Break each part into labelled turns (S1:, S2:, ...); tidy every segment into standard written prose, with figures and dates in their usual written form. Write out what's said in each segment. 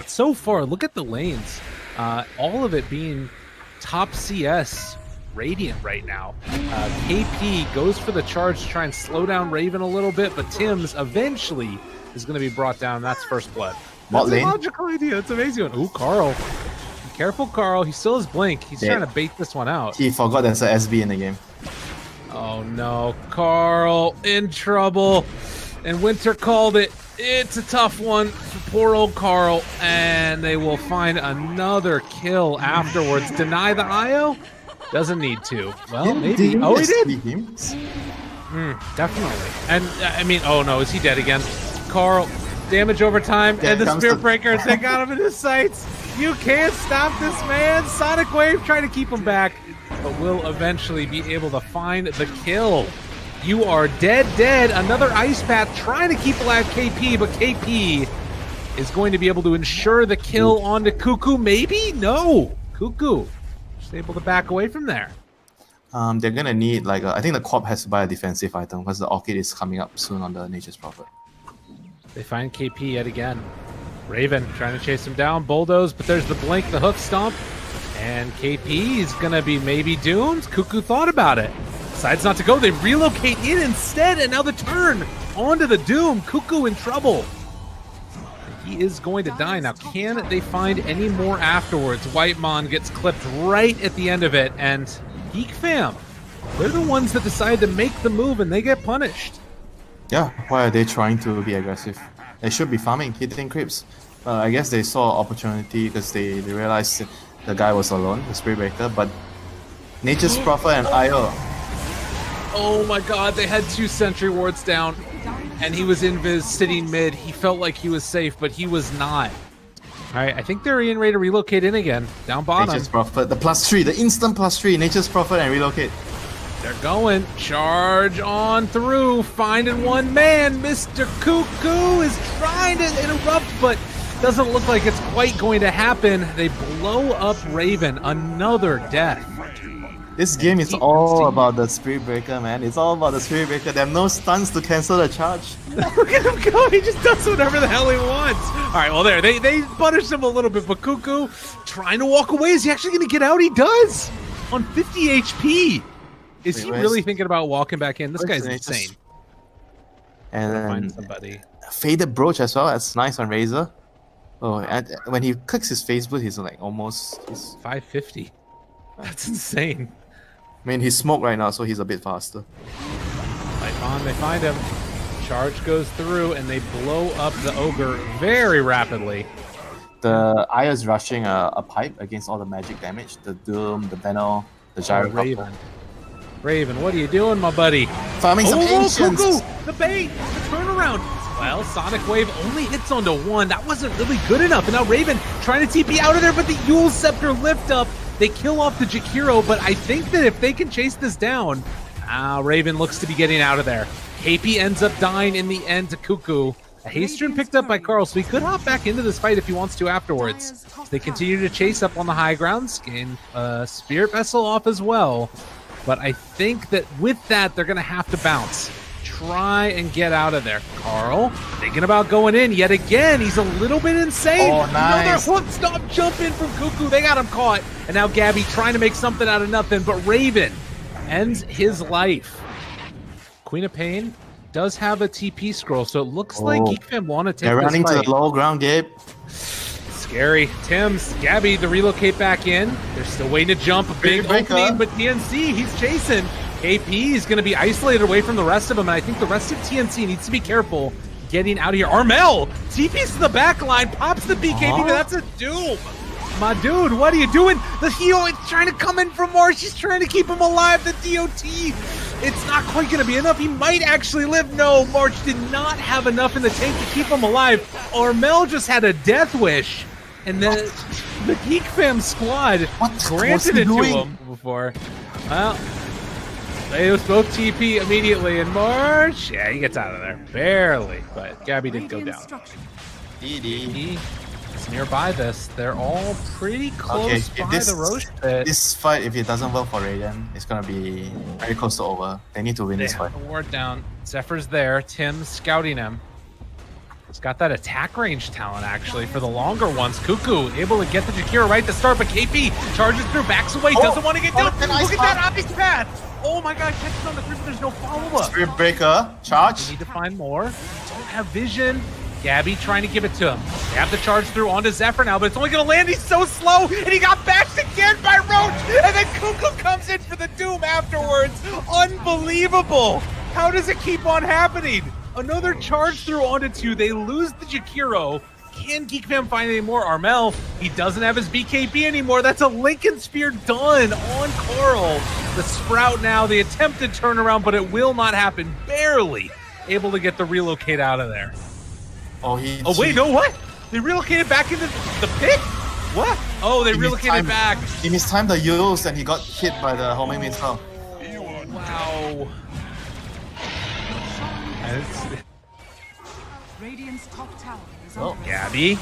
S1: But so far, look at the lanes. All of it being top CS Radiant right now. KP goes for the charge to try and slow down Raven a little bit, but Tim's eventually is going to be brought down. That's first blood. That's a logical idea. It's amazing. Ooh, Carl. Be careful, Carl. He still has Blink. He's trying to bait this one out.
S2: He forgot there's a SB in the game.
S1: Oh no, Carl in trouble. And Winter called it. It's a tough one for poor old Carl. And they will find another kill afterwards. Deny the IO? Doesn't need to. Well, maybe. Oh, he did. Definitely. And I mean, oh no, is he dead again? Carl, damage over time. And the Spirit Breakers, they got him in his sights. You can't stop this man. Sonic Wave trying to keep him back, but will eventually be able to find the kill. You are dead. Another Ice Path trying to keep alive KP, but KP is going to be able to ensure the kill onto Cuckoo. Maybe? No. Cuckoo just able to back away from there.
S2: They're going to need, like, I think the Corp has to buy a defensive item because the Orchid is coming up soon on the Nature's Prophet.
S1: They find KP yet again. Raven trying to chase him down, bulldoze, but there's the blink, the hook stomp, and KP is going to be maybe doomed. Cuckoo thought about it. Decides not to go. They relocate in instead, and now the turn onto the Doom. Cuckoo in trouble. He is going to die. Now, can they find any more afterwards? Whitemon gets clipped right at the end of it, and Geek Fam, they're the ones that decide to make the move, and they get punished.
S2: Yeah, why are they trying to be aggressive? They should be farming, hitting creeps. I guess they saw opportunity because they realized the guy was alone, the Spirit Breaker, but Nature's Prophet and IO.
S1: Oh my god, they had 2 sentry wards down, and he was invis sitting mid. He felt like he was safe, but he was not. Alright, I think they're in ready to relocate in again. Down bottom.
S2: Nature's Prophet, the +3, the instant +3, Nature's Prophet and relocate.
S1: They're going. Charge on through. Finding one man. Mr. Cuckoo is trying to interrupt, but doesn't look like it's quite going to happen. They blow up Raven. Another death.
S2: This game is all about the Spirit Breaker, man. It's all about the Spirit Breaker. There are no stuns to cancel the charge.
S1: Look at him go. He just does whatever the hell he wants. All right, well, there. They punish him a little bit, but Cuckoo trying to walk away. Is he actually going to get out? He does. On 50 HP. Is he really thinking about walking back in? This guy's insane.
S2: And then
S1: find somebody.
S2: Faded Brooch as well. That's nice on Razor. Oh, and when he clicks his Facebook, he's like almost... He's
S1: 550. That's insane.
S2: I mean, he's smoked right now, so he's a bit faster.
S1: Light on, they find him. Charge goes through, and they blow up the Ogre very rapidly.
S2: The Aya is rushing a pipe against all the magic damage. The Doom, the Venom, the Gyro.
S1: Raven, what are you doing, my buddy?
S2: Farming some ancients.
S1: Cuckoo! The bait! The turnaround! Well, Sonic Wave only hits onto 1. That wasn't really good enough. And now Raven trying to TP out of there, but the Yule Scepter lift up. They kill off the Jakiro, but I think that if they can chase this down, Raven looks to be getting out of there. KP ends up dying in the end to Cuckoo. A haste turn picked up by Carl, so he could hop back into this fight if he wants to afterwards. They continue to chase up on the high grounds, gain Spirit Vessel off as well. But I think that with that, they're going to have to bounce. Try and get out of there. Carl, thinking about going in yet again. He's a little bit insane.
S2: Oh, nice.
S1: Another hook stop jump in from Cuckoo. They got him caught. And now Gabby trying to make something out of nothing. But Raven ends his life. Queen of Pain does have a TP scroll, so it looks like Geek Fam want to take
S2: They're
S1: this
S2: running
S1: fight.
S2: to the low ground, Gabe.
S1: Scary. Tim's, Gabby to relocate back in. They're still waiting to jump. A big opening, but TNC, he's chasing. KP is going to be isolated away from the rest of them, and I think the rest of TNC needs to be careful getting out of here. Armel TP's to the back line, pops the BKB, but that's a Doom. My dude, what are you doing? The Heo is trying to come in from Marsh. He's trying to keep him alive. The DOT, it's not quite going to be enough. He might actually live. No, March did not have enough in the tank to keep him alive. Armel just had a death wish, and then the Geek Fam squad granted it to him before. Well, they was both TP immediately, and March, yeah, he gets out of there. Barely, but Gabby did go down.
S2: DD.
S1: It's nearby this. They're all pretty close by the Roche pit.
S2: This fight, if it doesn't work for Raiden, it's going to be very close to over. They need to win this fight.
S1: The ward down. Zephyr's there. Tim's scouting him. He's got that attack range talent, actually, for the longer ones. Cuckoo able to get the Jakiro right to start, but KP charges through, backs away, doesn't want to get down. Look at that ice path! Oh my god, catches on the 3, but there's no follow-up.
S2: Spirit Breaker, charge.
S1: We need to find more. Don't have vision. Gabby trying to give it to him. They have the charge through onto Zephyr now, but it's only going to land. He's so slow, and he got bashed again by Roach, and then Cuckoo comes in for the Doom afterwards. Unbelievable. How does it keep on happening? Another charge through onto 2. They lose the Jakiro. Can Geek Fam find any more? Armel, he doesn't have his BKB anymore. That's a Lincoln Spear done on Carl. The Sprout now, the attempted turnaround, but it will not happen. Barely able to get the relocate out of there.
S2: Oh,
S1: wait, no, what? They relocated back into the pit? What? Oh, they relocated back.
S2: He missed time the use and he got hit by the homing missile.
S1: Wow. Oh, Gabby.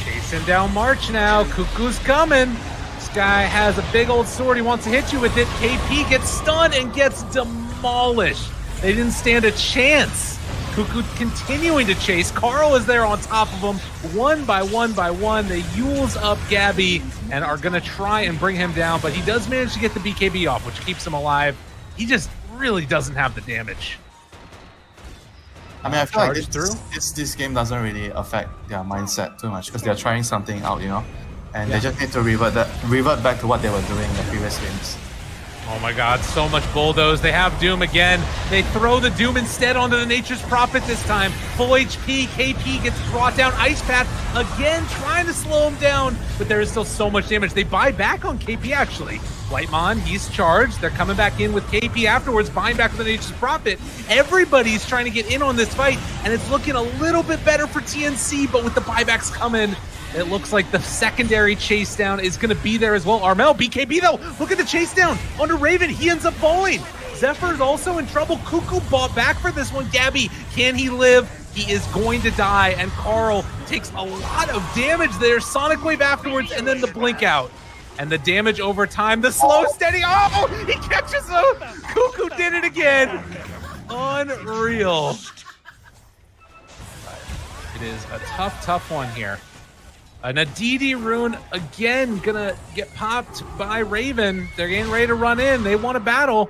S1: Chasing down March now. Cuckoo's coming. This guy has a big old sword. He wants to hit you with it. KP gets stunned and gets demolished. They didn't stand a chance. Cuckoo continuing to chase. Carl is there on top of him. One by one by one. They Yules up Gabby and are going to try and bring him down, but he does manage to get the BKB off, which keeps him alive. He just really doesn't have the damage.
S2: I mean, I feel like this game doesn't really affect their mindset too much because they're trying something out, you know, and they just need to revert back to what they were doing in the previous games.
S1: Oh my god, so much bulldoze. They have Doom again. They throw the Doom instead onto the Nature's Prophet this time. Full HP, KP gets brought down. Ice Path again trying to slow him down, but there is still so much damage. They buy back on KP actually. Lightmon, he's charged. They're coming back in with KP afterwards, buying back with the Nature's Prophet. Everybody's trying to get in on this fight, and it's looking a little bit better for TNC, but with the buybacks coming, it looks like the secondary chase down is going to be there as well. Armel, BKB though, look at the chase down onto Raven. He ends up falling. Zephyr's also in trouble. Cuckoo bought back for this one. Gabby, can he live? He is going to die, and Carl takes a lot of damage there. Sonic Wave afterwards, and then the blink out. And the damage over time, the slow steady, oh, he catches him! Cuckoo did it again! Unreal. It is a tough one here. An Aditi rune again gonna get popped by Raven. They're getting ready to run in. They want to battle.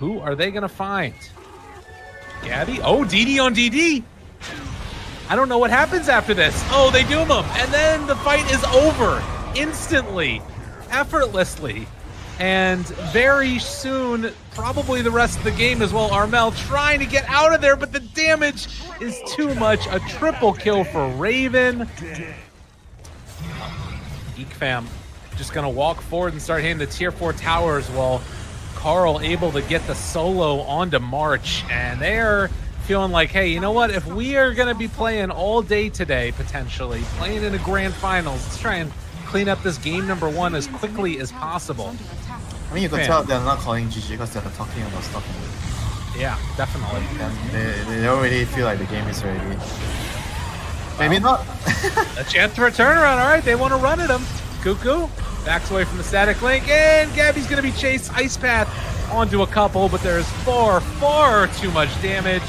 S1: Who are they gonna find? Gabby? Oh, DD on DD. I don't know what happens after this. Oh, they doom him. And then the fight is over instantly, effortlessly. And very soon, probably the rest of the game as well. Armel trying to get out of there, but the damage is too much. A triple kill for Raven. Geek Fam just gonna walk forward and start hitting the tier 4 towers while Carl able to get the solo onto March, and they're feeling like, hey, you know what, if we are gonna be playing all day today, potentially playing in the grand finals, let's try and clean up this game number 1 as quickly as possible.
S2: I mean, you can tell they're not calling GG because they're talking about stuff.
S1: Yeah, definitely.
S2: And they don't really feel like the game is ready. Maybe not.
S1: A chance for a turnaround. All right, they want to run at him. Cuckoo backs away from the static link, and Gabby's going to be chased. Ice Path onto a couple, but there's far too much damage.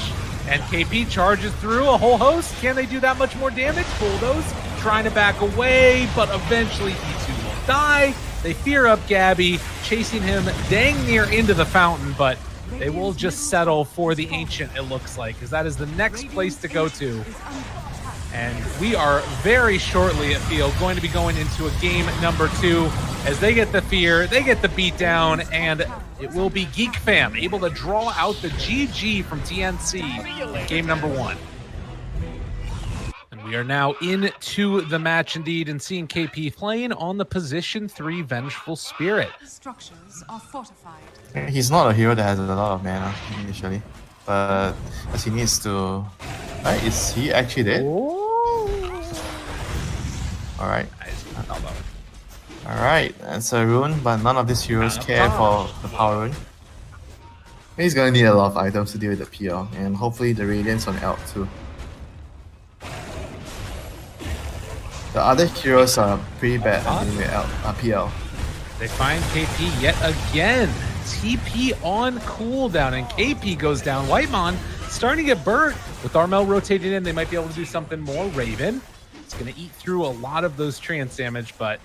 S1: And KP charges through a whole host. Can they do that much more damage? Bulldoze trying to back away, but eventually he too will die. They fear up Gabby, chasing him dang near into the fountain, but they will just settle for the Ancient, it looks like, because that is the next place to go to. And we are very shortly, it feels, going to be going into a game number 2 as they get the fear, they get the beatdown, and it will be Geek Fam able to draw out the GG from TNC in game number 1. And we are now into the match indeed, and seeing KP playing on the position 3 Vengeful Spirit.
S3: Structures are fortified.
S2: He's not a hero that has a lot of mana initially, but as he needs to. Right, is he actually dead? Alright. Alright, that's a rune, but none of these heroes care for the power rune. He's gonna need a lot of items to deal with the PL, and hopefully the Radiance on Elk too. The other heroes are pretty bad at dealing with PL.
S1: They find KP yet again. TP on cooldown, and KP goes down. Whitemon starting to get burnt. With Armel rotating in, they might be able to do something more. Raven, it's going to eat through a lot of those trance damage, but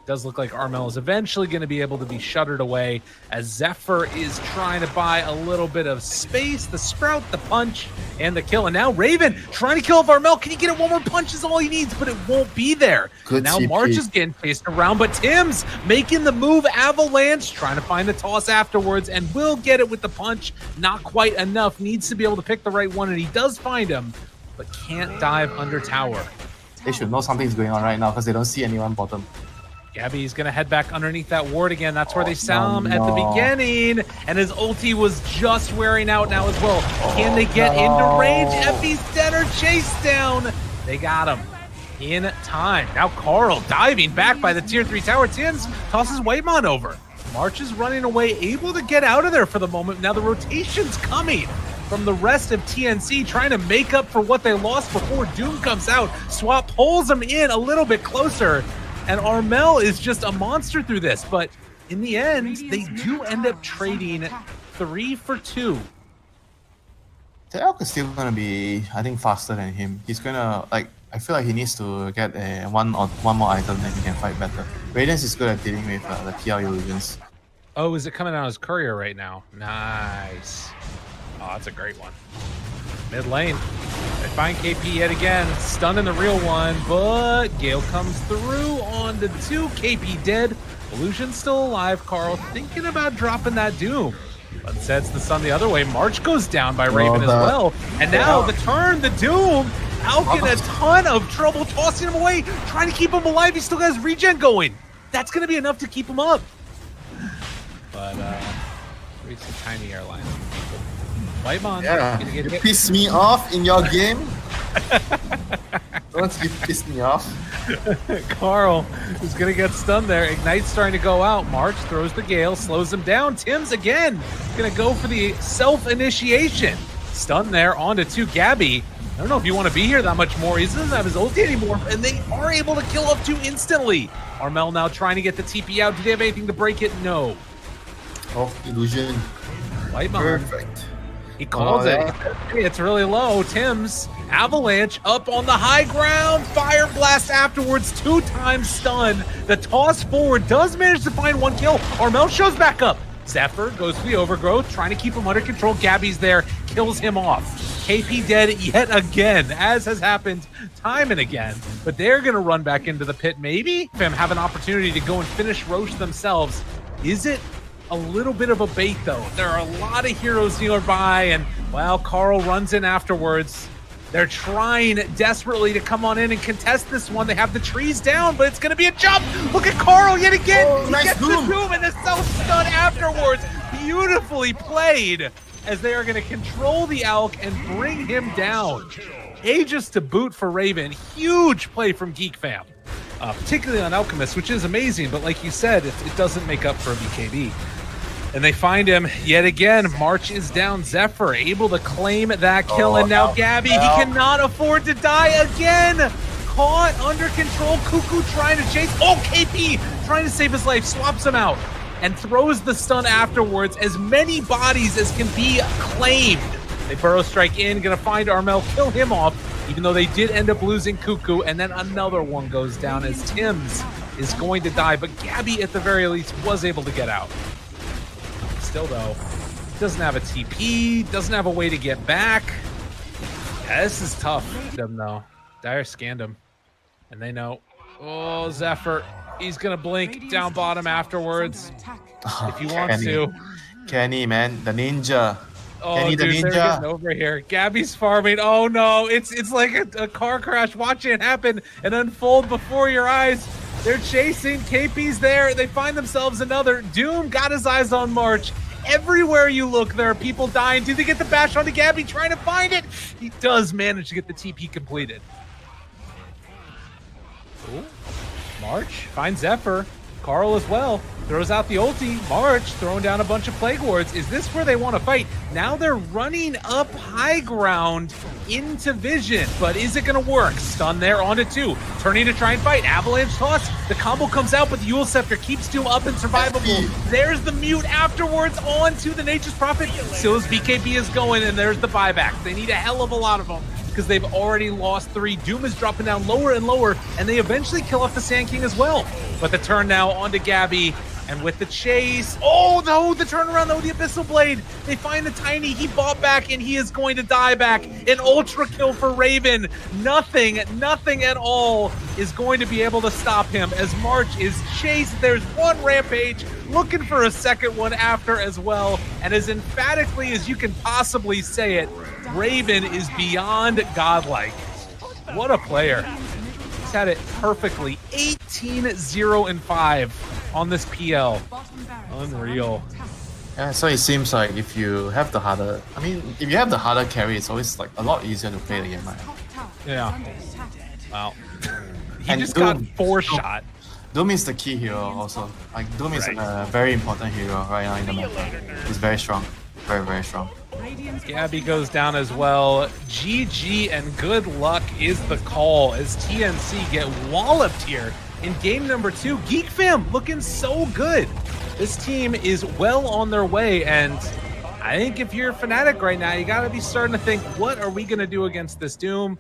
S1: does look like Armel is eventually going to be able to be shuttered away as Zephyr is trying to buy a little bit of space. The Sprout, the punch, and the kill. And now Raven trying to kill off Armel. Can he get it? One more punch is all he needs, but it won't be there.
S2: Good
S1: now
S2: TP.
S1: March is getting chased around, but Tim's making the move. Avalanche trying to find the toss afterwards and will get it with the punch. Not quite enough. Needs to be able to pick the right one, and he does find him, but can't dive under tower.
S2: They should know something's going on right now because they don't see anyone bottom.
S1: Gabby's going to head back underneath that ward again. That's where they saw him at the beginning. And his ulti was just wearing out now as well. Can they get into range? Effie's dead or chase down. They got him in time. Now Carl diving back by the tier 3 tower. Tins tosses Waymon over. March is running away, able to get out of there for the moment. Now the rotation's coming from the rest of TNC, trying to make up for what they lost before Doom comes out. Swap pulls them in a little bit closer. And Armel is just a monster through this, but in the end, they do end up trading 3 for 2.
S2: The Elk is still gonna be, I think, faster than him. He's gonna I feel like he needs to get one more item, then he can fight better. Radiance is good at dealing with the PR illusions.
S1: Oh, is it coming out as courier right now? Nice. Oh, that's a great one. Mid lane. They find KP yet again. Stunning the real one, but Gale comes through on the 2. KP dead. Illusion still alive. Carl thinking about dropping that Doom, but sets the sun the other way. March goes down by Raven as well. And now the turn, the Doom. Alk in a ton of trouble, tossing him away, trying to keep him alive. He still has regen going. That's going to be enough to keep him up. But, reach some tiny airline. Whitemon.
S2: Yeah, you piss me off in your game. Once you piss me off.
S1: Carl is going to get stunned there. Ignite's starting to go out. March throws the Gale, slows him down. Tim's again going to go for the self-initiation. Stun there onto 2 Gabby. I don't know if you want to be here that much more. He doesn't have his ulti anymore, and they are able to kill up 2 instantly. Armel now trying to get the TP out. Do they have anything to break it? No.
S2: Oh, illusion.
S1: Whitemon.
S2: Perfect.
S1: He calls it. Hey, it's really low. Tim's Avalanche up on the high ground. Fire blast afterwards. 2 times stun. The toss forward does manage to find 1 kill. Armel shows back up. Zephyr goes to the overgrowth, trying to keep him under control. Gabby's there, kills him off. KP dead yet again, as has happened time and again. But they're going to run back into the pit. Maybe them have an opportunity to go and finish Roche themselves. Is it a little bit of a bait, though? There are a lot of heroes nearby, and, well, Carl runs in afterwards. They're trying desperately to come on in and contest this one. They have the trees down, but it's going to be a jump. Look at Carl yet again. He
S2: nice
S1: gets
S2: boom.
S1: the Doom and the self-stun afterwards. Beautifully played as they are going to control the Alk and bring him down. Aegis to boot for Raven. Huge play from Geek fam. Particularly on Alchemist, which is amazing, but like you said, it doesn't make up for a BKB. And they find him yet again. March is down. Zephyr able to claim that kill. And now Gabby, he cannot afford to die again. Caught under control. Cuckoo trying to chase. Oh, KP trying to save his life. Swaps him out and throws the stun afterwards. As many bodies as can be claimed. They burrow strike in. Going to find Armel, kill him off, even though they did end up losing Cuckoo. And then another one goes down as Tim's is going to die. But Gabby, at the very least, was able to get out. Still, though, doesn't have a TP, doesn't have a way to get back. Yeah, this is tough for them, though. Dire scanned him, and they know. Oh, Zephyr, he's going to blink down bottom afterwards if he wants to.
S2: Kenny, man, the ninja.
S1: Oh,
S2: Kenny,
S1: dude,
S2: the ninja.
S1: they're getting over here. Gabby's farming. Oh, no, it's like a car crash. Watching it happen and unfold before your eyes. They're chasing. KP's there. They find themselves another. Doom got his eyes on March. Everywhere you look, there are people dying. Do they get the bash onto Gabby trying to find it? He does manage to get the TP completed. Ooh. March finds Zephyr. Carl as well throws out the ulti. March throwing down a bunch of plague wards. Is this where they want to fight? Now they're running up high ground into vision, but is it going to work? Stun there onto 2, turning to try and fight. Avalanche toss. The combo comes out, but the Yule Scepter keeps Doom up and survivable. There's the mute afterwards onto the Nature's Prophet. Still as BKB is going, and there's the buyback. They need a hell of a lot of them, because they've already lost 3. Doom is dropping down lower and lower, and they eventually kill off the Sand King as well. But the turn now onto Gabby, and with the chase, oh no, the turnaround though, the Abyssal Blade. They find the Tiny, he bought back, and he is going to die back. An ultra kill for Raven. Nothing at all is going to be able to stop him as March is chased. There's one Rampage, looking for a second one after as well. And as emphatically as you can possibly say it, Raven is beyond godlike. What a player. He's had it perfectly. 18-0-5 on this PL. Unreal.
S2: Yeah, so it seems like if you have the harder, if you have the harder carry, it's always like a lot easier to play the game, right?
S1: Yeah. Wow. He
S2: And
S1: just
S2: Doom-
S1: got 4-shot.
S2: Doom is the key hero also. Like Doom is a very important hero right now in the meta. He's very strong. Very, very strong.
S1: Gabby goes down as well. GG and good luck is the call as TNC get walloped here in game number 2. Geek fam looking so good. This team is well on their way, and I think if you're a Fnatic right now, you got to be starting to think, what are we going to do against this Doom?